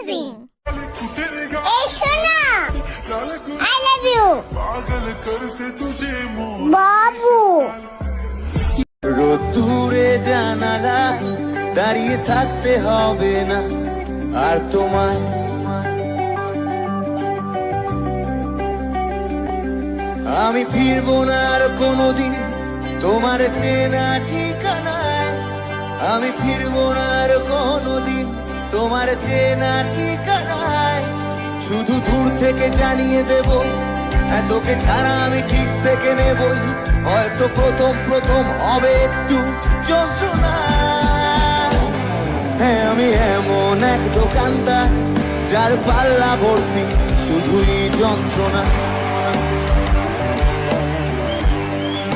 amazing. Hey, Shona, I love you. Babu. রোদ্দুরে জানালায় দাঁড়িয়ে থাকতে হবে না আর তোমায়। আমি ফিরবো না আর কোনোদিন তোমার চেনা ঠিকানায়। আমি ফিরবো না আর কোনোদিন তোমার চেনা ঠিকানায়। শুধু দূর থেকে জানিয়ে দেব, হ্যাঁ তোকে ছাড়া আমি ঠিক থেকে নেবই। হয়তো প্রথম প্রথম হবে একটু যন্ত্রণা। হ্যাঁ আমি এমন এক দোকানদার যার পাল্লা ভর্তি শুধুই যন্ত্রণা।